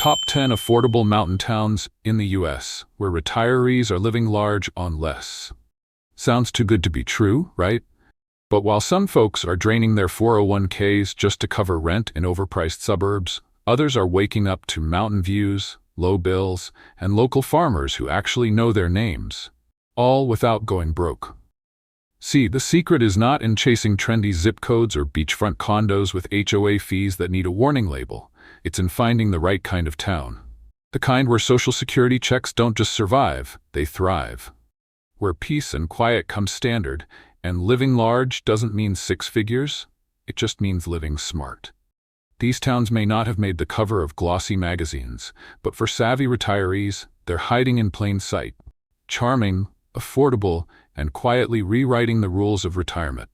Top 10 Affordable Mountain Towns in the US, where retirees are living large on less. Sounds too good to be true, right? But while some folks are draining their 401ks just to cover rent in overpriced suburbs, others are waking up to mountain views, low bills, and local farmers who actually know their names, all without going broke. See, the secret is not in chasing trendy zip codes or beachfront condos with HOA fees that need a warning label. It's in finding the right kind of town. The kind where Social Security checks don't just survive, they thrive. Where peace and quiet come standard, and living large doesn't mean six figures, it just means living smart. These towns may not have made the cover of glossy magazines, but for savvy retirees, they're hiding in plain sight. Charming, affordable, and quietly rewriting the rules of retirement.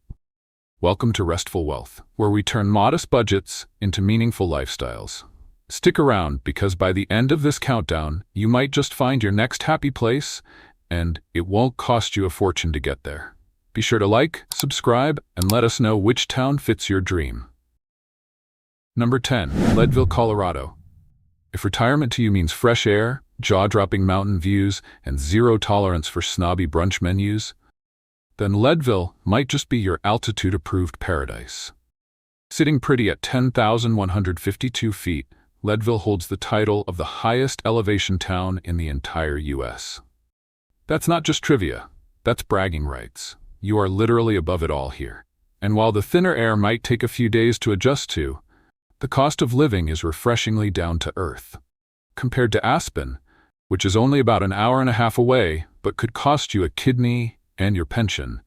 Welcome to Restful Wealth, where we turn modest budgets into meaningful lifestyles. Stick around, because by the end of this countdown, you might just find your next happy place, and it won't cost you a fortune to get there. Be sure to like, subscribe, and let us know which town fits your dream. Number 10. Leadville, Colorado. If retirement to you means fresh air, jaw-dropping mountain views, and zero tolerance for snobby brunch menus, then Leadville might just be your altitude-approved paradise. Sitting pretty at 10,152 feet, Leadville holds the title of the highest elevation town in the entire U.S. That's not just trivia, that's bragging rights. You are literally above it all here. And while the thinner air might take a few days to adjust to, the cost of living is refreshingly down to earth. Compared to Aspen, which is only about an hour and a half away, but could cost you a kidney and your pension,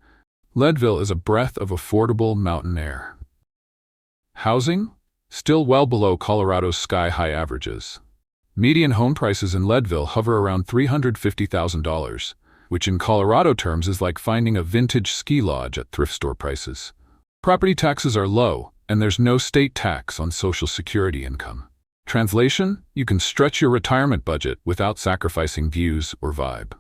Leadville is a breath of affordable mountain air. Housing? Still well below Colorado's sky-high averages. Median home prices in Leadville hover around $350,000, which in Colorado terms is like finding a vintage ski lodge at thrift store prices. Property taxes are low, and there's no state tax on Social Security income. Translation? You can stretch your retirement budget without sacrificing views or vibe.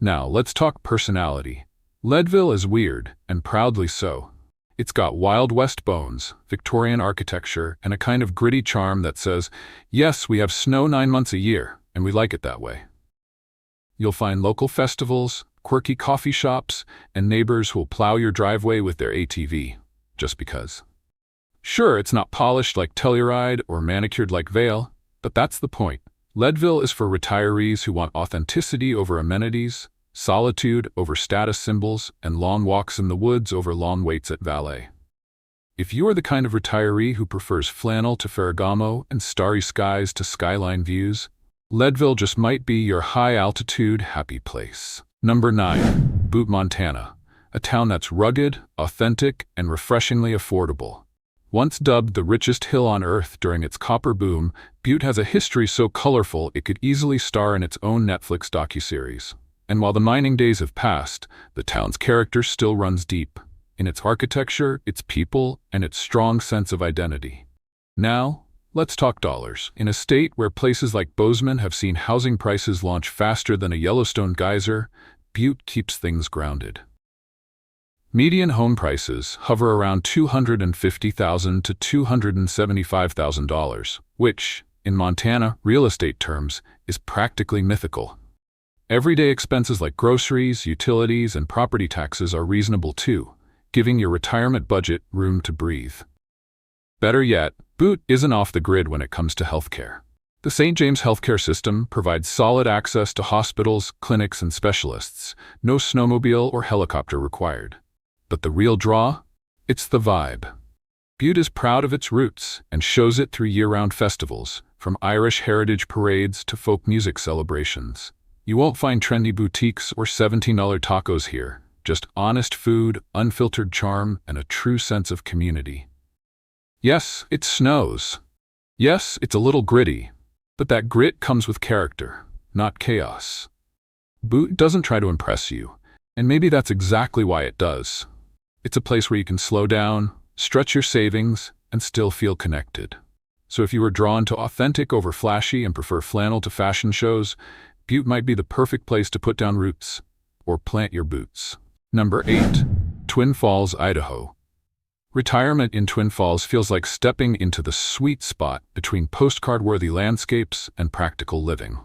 Now, let's talk personality. Leadville is weird, and proudly so. It's got Wild West bones, Victorian architecture, and a kind of gritty charm that says, yes, we have snow 9 months a year, and we like it that way. You'll find local festivals, quirky coffee shops, and neighbors who'll plow your driveway with their ATV, just because. Sure, it's not polished like Telluride or manicured like Vail, but that's the point. Leadville is for retirees who want authenticity over amenities, solitude over status symbols, and long walks in the woods over long waits at valet. If you are the kind of retiree who prefers flannel to Ferragamo and starry skies to skyline views, Leadville just might be your high-altitude happy place. Number 9. Butte, Montana. A town that's rugged, authentic, and refreshingly affordable. Once dubbed the richest hill on earth during its copper boom, Butte has a history so colorful it could easily star in its own Netflix docuseries. And while the mining days have passed, the town's character still runs deep, in its architecture, its people, and its strong sense of identity. Now, let's talk dollars. In a state where places like Bozeman have seen housing prices launch faster than a Yellowstone geyser, Butte keeps things grounded. Median home prices hover around $250,000 to $275,000, which, in Montana real estate terms, is practically mythical. Everyday expenses like groceries, utilities, and property taxes are reasonable too, giving your retirement budget room to breathe. Better yet, Butte isn't off the grid when it comes to healthcare. The St. James healthcare system provides solid access to hospitals, clinics, and specialists, no snowmobile or helicopter required. But the real draw? It's the vibe. Butte is proud of its roots and shows it through year-round festivals, from Irish heritage parades to folk music celebrations. You won't find trendy boutiques or $17 tacos here, just honest food, unfiltered charm, and a true sense of community. Yes, it snows. Yes, it's a little gritty, but that grit comes with character, not chaos. Butte doesn't try to impress you, and maybe that's exactly why it does. It's a place where you can slow down, stretch your savings, and still feel connected. So if you are drawn to authentic over flashy and prefer flannel to fashion shows, Butte might be the perfect place to put down roots, or plant your boots. Number 8. Twin Falls, Idaho. Retirement in Twin Falls feels like stepping into the sweet spot between postcard-worthy landscapes and practical living.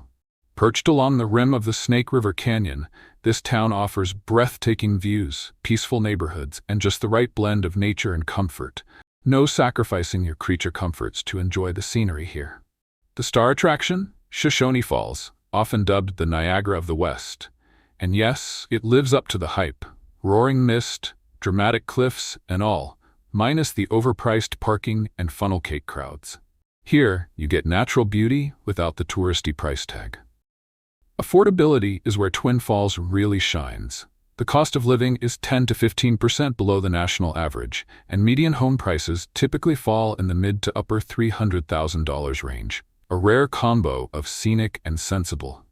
Perched along the rim of the Snake River Canyon, this town offers breathtaking views, peaceful neighborhoods, and just the right blend of nature and comfort. No sacrificing your creature comforts to enjoy the scenery here. The star attraction? Shoshone Falls, often dubbed the Niagara of the West. And yes, it lives up to the hype. Roaring mist, dramatic cliffs, and all, minus the overpriced parking and funnel cake crowds. Here, you get natural beauty without the touristy price tag. Affordability is where Twin Falls really shines. The cost of living is 10 to 15% below the national average, and median home prices typically fall in the mid to upper $300,000 range, a rare combo of scenic and sensible.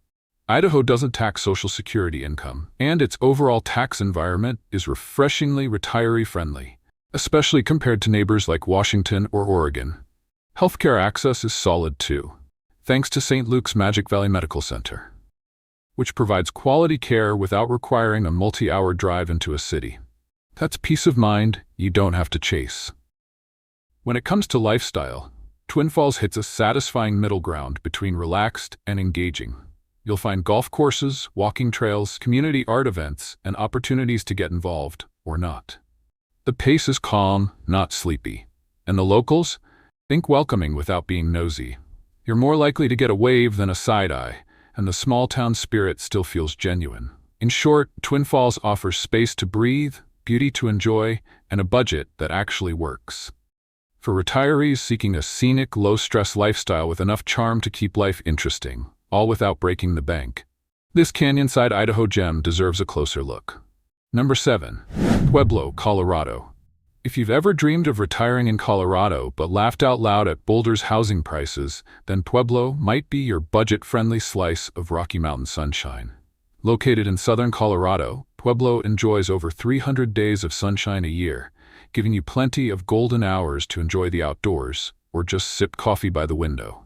Idaho doesn't tax Social Security income, and its overall tax environment is refreshingly retiree-friendly, especially compared to neighbors like Washington or Oregon. Healthcare access is solid too, thanks to St. Luke's Magic Valley Medical Center, which provides quality care without requiring a multi-hour drive into a city. That's peace of mind you don't have to chase. When it comes to lifestyle, Twin Falls hits a satisfying middle ground between relaxed and engaging. You'll find golf courses, walking trails, community art events, and opportunities to get involved, or not. The pace is calm, not sleepy. And the locals? Think welcoming without being nosy. You're more likely to get a wave than a side-eye, and the small-town spirit still feels genuine. In short, Twin Falls offers space to breathe, beauty to enjoy, and a budget that actually works. For retirees seeking a scenic, low-stress lifestyle with enough charm to keep life interesting, all without breaking the bank, this Canyonside, Idaho gem deserves a closer look. Number 7. Pueblo, Colorado. If you've ever dreamed of retiring in Colorado but laughed out loud at Boulder's housing prices, then Pueblo might be your budget-friendly slice of Rocky Mountain sunshine. Located in southern Colorado, Pueblo enjoys over 300 days of sunshine a year, giving you plenty of golden hours to enjoy the outdoors or just sip coffee by the window.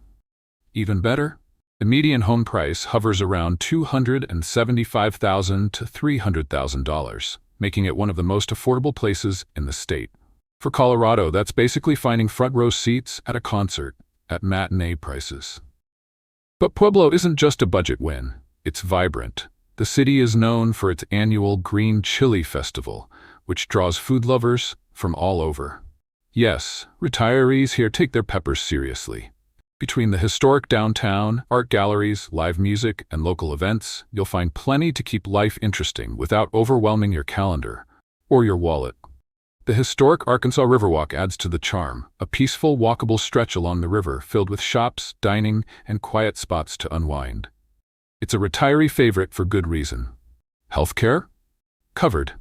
Even better, the median home price hovers around $275,000 to $300,000, making it one of the most affordable places in the state. For Colorado, that's basically finding front-row seats at a concert at matinee prices. But Pueblo isn't just a budget win, it's vibrant. The city is known for its annual Green Chili Festival, which draws food lovers from all over. Yes, retirees here take their peppers seriously. Between the historic downtown, art galleries, live music, and local events, you'll find plenty to keep life interesting without overwhelming your calendar or your wallet. The historic Arkansas Riverwalk adds to the charm, a peaceful, walkable stretch along the river filled with shops, dining, and quiet spots to unwind. It's a retiree favorite for good reason. Healthcare? Covered.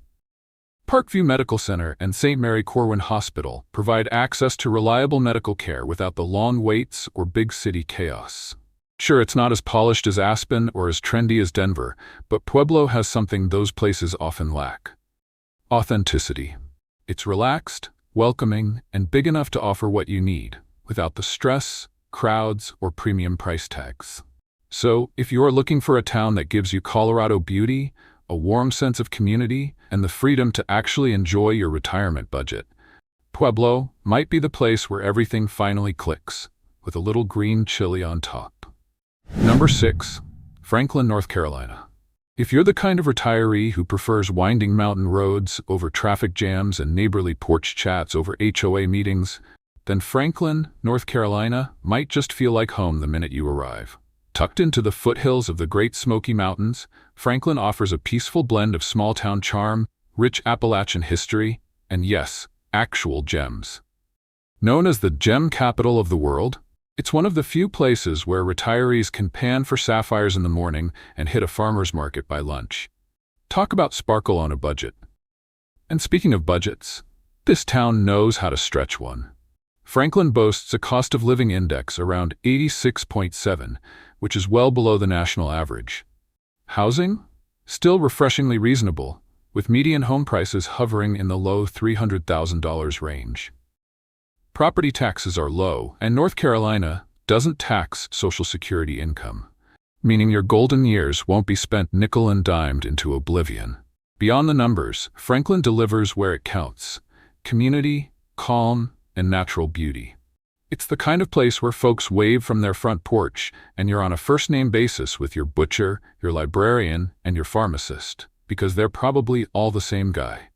Parkview Medical Center and St. Mary Corwin Hospital provide access to reliable medical care without the long waits or big city chaos. Sure, it's not as polished as Aspen or as trendy as Denver, but Pueblo has something those places often lack: authenticity. It's relaxed, welcoming, and big enough to offer what you need, without the stress, crowds, or premium price tags. So, if you're looking for a town that gives you Colorado beauty, a warm sense of community, and the freedom to actually enjoy your retirement budget, Pueblo might be the place where everything finally clicks, with a little green chili on top. Number 6. Franklin, North Carolina. If you're the kind of retiree who prefers winding mountain roads over traffic jams and neighborly porch chats over HOA meetings, then Franklin, North Carolina might just feel like home the minute you arrive. Tucked into the foothills of the Great Smoky Mountains, Franklin offers a peaceful blend of small-town charm, rich Appalachian history, and yes, actual gems. Known as the gem capital of the world, it's one of the few places where retirees can pan for sapphires in the morning and hit a farmer's market by lunch. Talk about sparkle on a budget. And speaking of budgets, this town knows how to stretch one. Franklin boasts a cost of living index around 86.7, which is well below the national average. Housing? Still refreshingly reasonable, with median home prices hovering in the low $300,000 range. Property taxes are low, and North Carolina doesn't tax Social Security income, meaning your golden years won't be spent nickel and dimed into oblivion. Beyond the numbers, Franklin delivers where it counts: community, calm, and natural beauty. It's the kind of place where folks wave from their front porch and you're on a first-name basis with your butcher, your librarian, and your pharmacist, because they're probably all the same guy.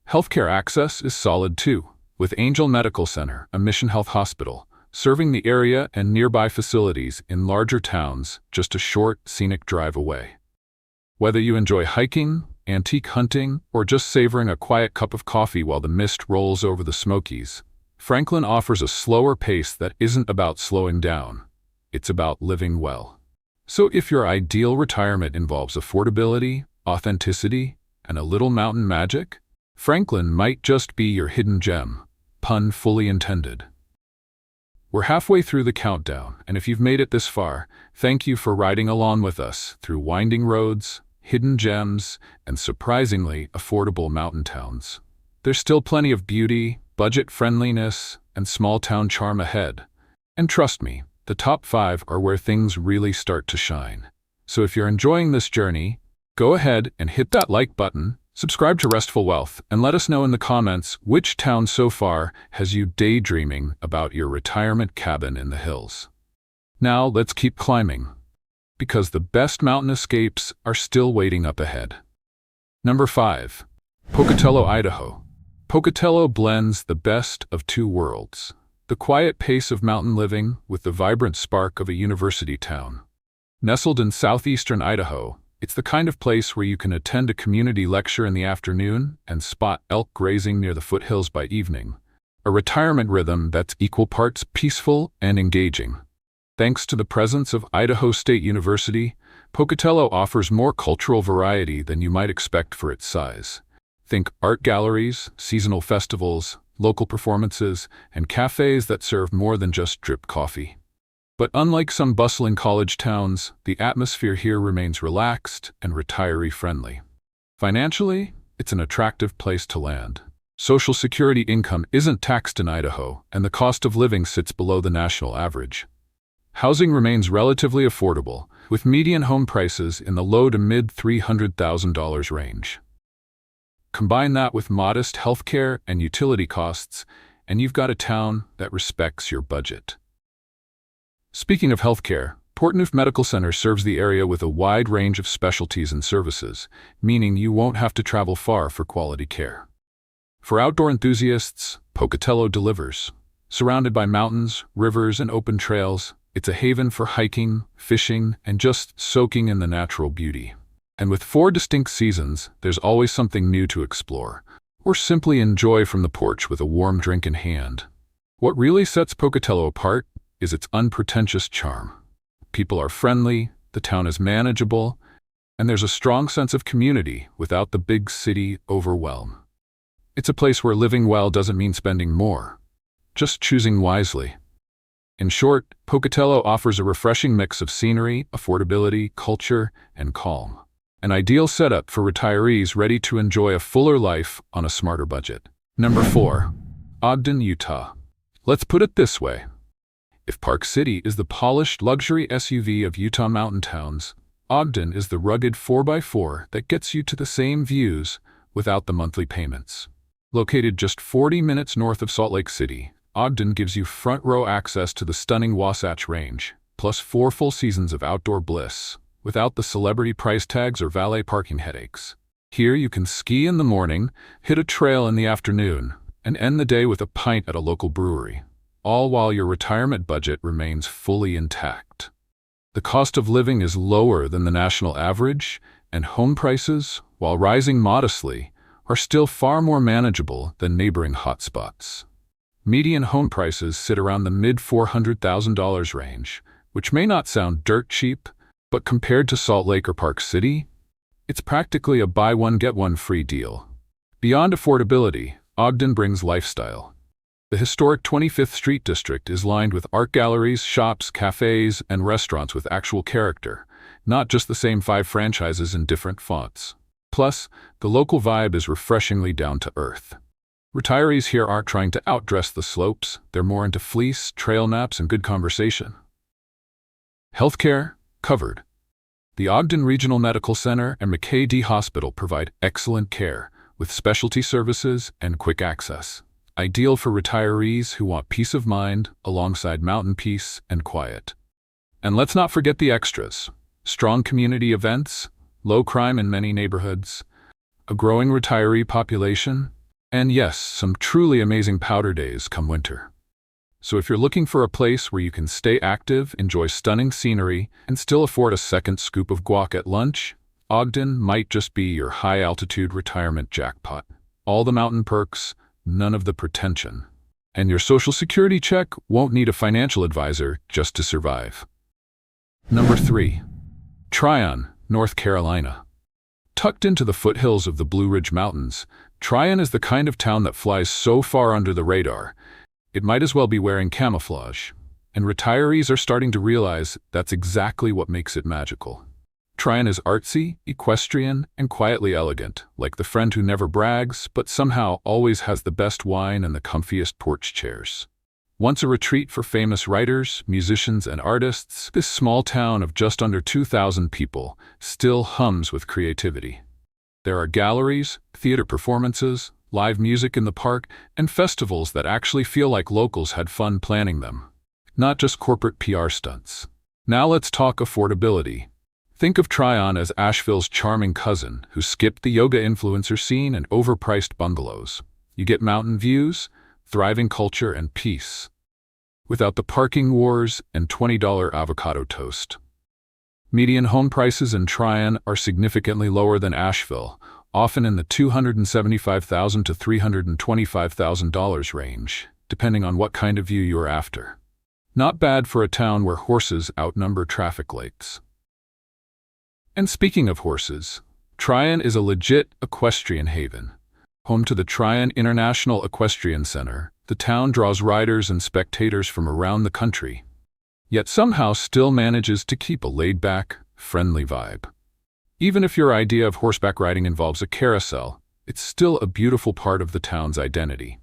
Healthcare access is solid too, with Angel Medical Center, a Mission Health hospital, serving the area and nearby facilities in larger towns just a short, scenic drive away. Whether you enjoy hiking, antique hunting, or just savoring a quiet cup of coffee while the mist rolls over the Smokies, Franklin offers a slower pace that isn't about slowing down. It's about living well. So if your ideal retirement involves affordability, authenticity, and a little mountain magic, Franklin might just be your hidden gem, pun fully intended. We're halfway through the countdown, and if you've made it this far, thank you for riding along with us through winding roads, hidden gems, and surprisingly affordable mountain towns. There's still plenty of beauty, budget friendliness, and small-town charm ahead. And trust me, the top 5 are where things really start to shine. So if you're enjoying this journey, go ahead and hit that like button, subscribe to Restful Wealth, and let us know in the comments which town so far has you daydreaming about your retirement cabin in the hills. Now let's keep climbing, because the best mountain escapes are still waiting up ahead. Number 5. Pocatello, Idaho. Pocatello blends the best of two worlds, the quiet pace of mountain living with the vibrant spark of a university town. Nestled in southeastern Idaho, it's the kind of place where you can attend a community lecture in the afternoon and spot elk grazing near the foothills by evening, a retirement rhythm that's equal parts peaceful and engaging. Thanks to the presence of Idaho State University, Pocatello offers more cultural variety than you might expect for its size. Think art galleries, seasonal festivals, local performances, and cafes that serve more than just drip coffee. But unlike some bustling college towns, the atmosphere here remains relaxed and retiree-friendly. Financially, it's an attractive place to land. Social Security income isn't taxed in Idaho, and the cost of living sits below the national average. Housing remains relatively affordable, with median home prices in the low to mid $300,000 range. Combine that with modest healthcare and utility costs, and you've got a town that respects your budget. Speaking of healthcare, Portneuf Medical Center serves the area with a wide range of specialties and services, meaning you won't have to travel far for quality care. For outdoor enthusiasts, Pocatello delivers. Surrounded by mountains, rivers, and open trails, it's a haven for hiking, fishing, and just soaking in the natural beauty. And with 4 distinct seasons, there's always something new to explore, or simply enjoy from the porch with a warm drink in hand. What really sets Pocatello apart is its unpretentious charm. People are friendly, the town is manageable, and there's a strong sense of community without the big city overwhelm. It's a place where living well doesn't mean spending more, just choosing wisely. In short, Pocatello offers a refreshing mix of scenery, affordability, culture, and calm. An ideal setup for retirees ready to enjoy a fuller life on a smarter budget. Number 4. Ogden, Utah. Let's put it this way. If Park City is the polished luxury SUV of Utah mountain towns, Ogden is the rugged 4x4 that gets you to the same views without the monthly payments. Located just 40 minutes north of Salt Lake City, Ogden gives you front-row access to the stunning Wasatch Range, plus 4 full seasons of outdoor bliss, without the celebrity price tags or valet parking headaches. Here you can ski in the morning, hit a trail in the afternoon, and end the day with a pint at a local brewery, all while your retirement budget remains fully intact. The cost of living is lower than the national average, and home prices, while rising modestly, are still far more manageable than neighboring hotspots. Median home prices sit around the mid-$400,000 range, which may not sound dirt cheap, but compared to Salt Lake or Park City, it's practically a buy one get one free deal. Beyond affordability, Ogden brings lifestyle. The historic 25th Street District is lined with art galleries, shops, cafes, and restaurants with actual character, not just the same 5 franchises in different fonts. Plus, the local vibe is refreshingly down to earth. Retirees here aren't trying to outdress the slopes, they're more into fleece, trail naps, and good conversation. Healthcare? Covered. The Ogden Regional Medical Center and McKay-D Hospital provide excellent care, with specialty services and quick access. ideal for retirees who want peace of mind alongside mountain peace and quiet. And let's not forget the extras: strong community events, low crime in many neighborhoods, a growing retiree population, and yes, some truly amazing powder days come winter. So if you're looking for a place where you can stay active, enjoy stunning scenery, and still afford a second scoop of guac at lunch, Ogden might just be your high-altitude retirement jackpot. All the mountain perks, none of the pretension. And your Social Security check won't need a financial advisor just to survive. Number 3. Tryon, North Carolina. Tucked into the foothills of the Blue Ridge Mountains, Tryon is the kind of town that flies so far under the radar, it might as well be wearing camouflage. And retirees are starting to realize that's exactly what makes it magical. Tryon is artsy, equestrian, and quietly elegant, like the friend who never brags, but somehow always has the best wine and the comfiest porch chairs. Once a retreat for famous writers, musicians, and artists, this small town of just under 2,000 people still hums with creativity. There are galleries, theater performances, live music in the park, and festivals that actually feel like locals had fun planning them, not just corporate PR stunts. Now let's talk affordability. Think of Tryon as Asheville's charming cousin who skipped the yoga influencer scene and overpriced bungalows. You get mountain views, thriving culture, and peace, without the parking wars and $20 avocado toast. Median home prices in Tryon are significantly lower than Asheville, often in the $275,000 to $325,000 range, depending on what kind of view you're after. Not bad for a town where horses outnumber traffic lights. And speaking of horses, Tryon is a legit equestrian haven. Home to the Tryon International Equestrian Center, the town draws riders and spectators from around the country, yet somehow still manages to keep a laid-back, friendly vibe. Even if your idea of horseback riding involves a carousel, it's still a beautiful part of the town's identity.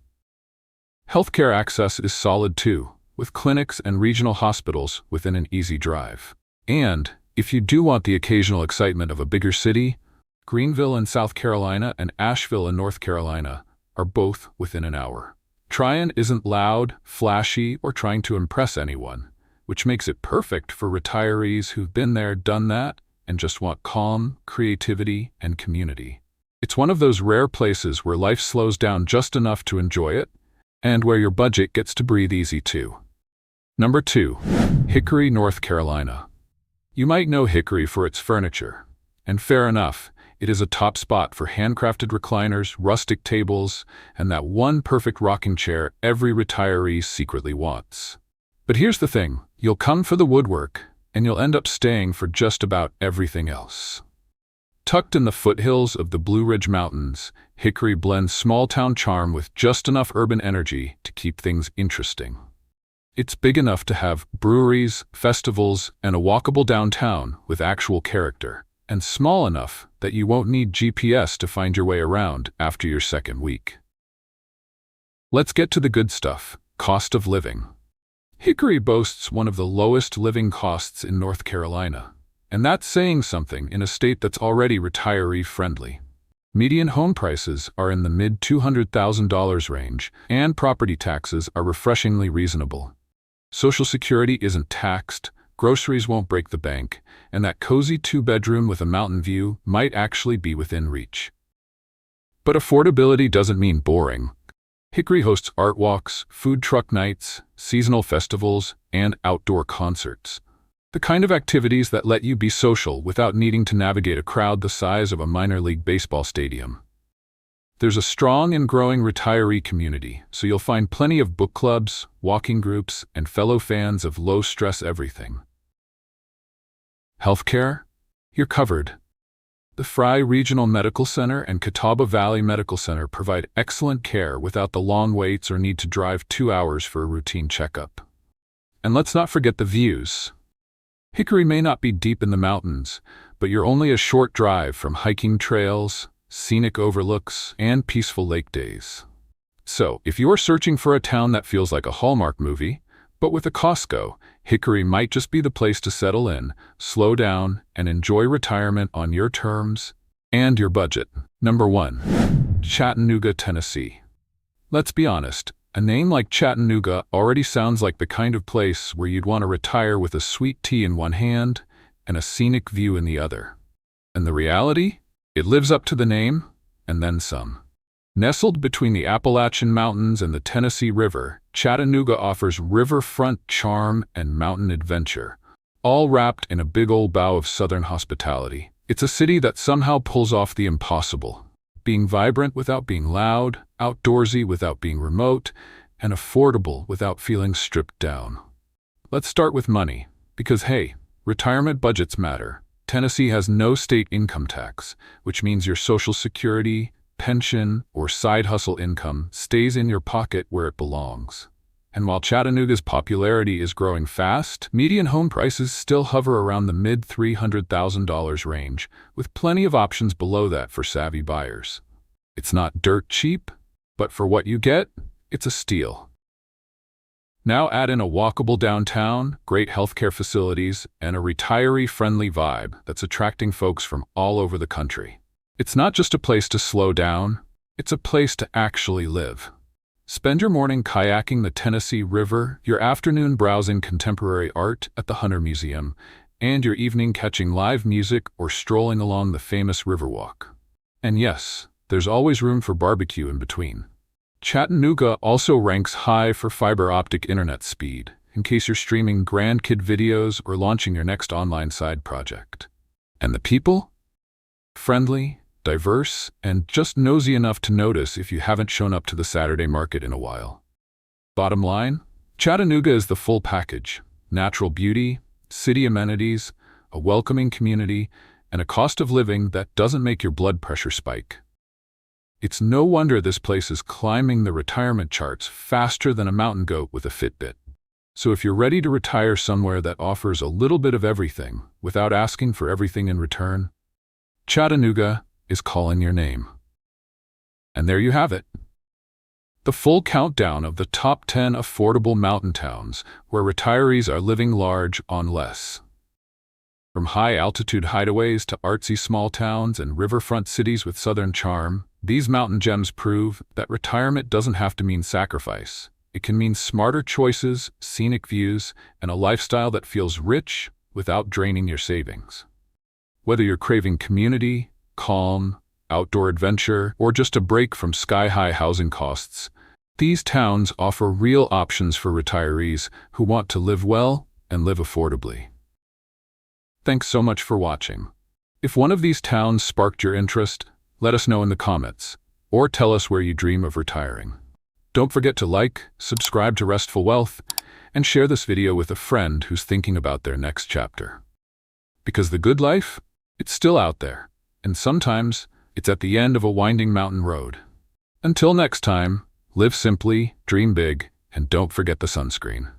Healthcare access is solid too, with clinics and regional hospitals within an easy drive. And if you do want the occasional excitement of a bigger city, Greenville in South Carolina and Asheville in North Carolina are both within an hour. Tryon isn't loud, flashy, or trying to impress anyone, which makes it perfect for retirees who've been there, done that, and just want calm, creativity, and community. It's one of those rare places where life slows down just enough to enjoy it, and where your budget gets to breathe easy too. Number 2. Hickory, North Carolina. You might know Hickory for its furniture, and fair enough, it is a top spot for handcrafted recliners, rustic tables, and that one perfect rocking chair every retiree secretly wants. But here's the thing, you'll come for the woodwork, and you'll end up staying for just about everything else. Tucked in the foothills of the Blue Ridge Mountains, Hickory blends small-town charm with just enough urban energy to keep things interesting. It's big enough to have breweries, festivals, and a walkable downtown with actual character, and small enough that you won't need GPS to find your way around after your second week. Let's get to the good stuff: cost of living. Hickory boasts one of the lowest living costs in North Carolina, and that's saying something in a state that's already retiree-friendly. Median home prices are in the mid-$200,000 range, and property taxes are refreshingly reasonable. Social Security isn't taxed, groceries won't break the bank, and that cozy 2-bedroom with a mountain view might actually be within reach. But affordability doesn't mean boring. Hickory hosts art walks, food truck nights, seasonal festivals, and outdoor concerts. The kind of activities that let you be social without needing to navigate a crowd the size of a minor league baseball stadium. There's a strong and growing retiree community, so you'll find plenty of book clubs, walking groups, and fellow fans of low-stress everything. Healthcare? You're covered. The Fry Regional Medical Center and Catawba Valley Medical Center provide excellent care without the long waits or need to drive 2 hours for a routine checkup. And let's not forget the views. Hickory may not be deep in the mountains, but you're only a short drive from hiking trails, scenic overlooks, and peaceful lake days. So, if you're searching for a town that feels like a Hallmark movie, but with a Costco, Hickory might just be the place to settle in, slow down, and enjoy retirement on your terms and your budget. Number 1. Chattanooga, Tennessee. Let's be honest, a name like Chattanooga already sounds like the kind of place where you'd want to retire with a sweet tea in one hand and a scenic view in the other. And the reality? It lives up to the name, and then some. Nestled between the Appalachian Mountains and the Tennessee River, Chattanooga offers riverfront charm and mountain adventure, all wrapped in a big old bow of Southern hospitality. It's a city that somehow pulls off the impossible, being vibrant without being loud, outdoorsy without being remote, and affordable without feeling stripped down. Let's start with money, because hey, retirement budgets matter. Tennessee has no state income tax, which means your Social Security, pension, or side hustle income stays in your pocket where it belongs. And while Chattanooga's popularity is growing fast, median home prices still hover around the mid-$300,000 range, with plenty of options below that for savvy buyers. It's not dirt cheap, but for what you get, it's a steal. Now add in a walkable downtown, great healthcare facilities, and a retiree-friendly vibe that's attracting folks from all over the country. It's not just a place to slow down, it's a place to actually live. Spend your morning kayaking the Tennessee River, your afternoon browsing contemporary art at the Hunter Museum, and your evening catching live music or strolling along the famous Riverwalk. And yes, there's always room for barbecue in between. Chattanooga also ranks high for fiber optic internet speed, in case you're streaming grandkid videos or launching your next online side project. And the people? Friendly, diverse, and just nosy enough to notice if you haven't shown up to the Saturday market in a while. Bottom line, Chattanooga is the full package: natural beauty, city amenities, a welcoming community, and a cost of living that doesn't make your blood pressure spike. It's no wonder this place is climbing the retirement charts faster than a mountain goat with a Fitbit. So if you're ready to retire somewhere that offers a little bit of everything without asking for everything in return, Chattanooga is calling your name. And there you have it. The full countdown of the top 10 affordable mountain towns where retirees are living large on less. From high-altitude hideaways to artsy small towns and riverfront cities with southern charm, these mountain gems prove that retirement doesn't have to mean sacrifice. It can mean smarter choices, scenic views, and a lifestyle that feels rich without draining your savings. Whether you're craving community, calm, outdoor adventure, or just a break from sky-high housing costs, these towns offer real options for retirees who want to live well and live affordably. Thanks so much for watching. If one of these towns sparked your interest, let us know in the comments, or tell us where you dream of retiring. Don't forget to like, subscribe to Restful Wealth, and share this video with a friend who's thinking about their next chapter. Because the good life, it's still out there. And sometimes, it's at the end of a winding mountain road. Until next time, live simply, dream big, and don't forget the sunscreen.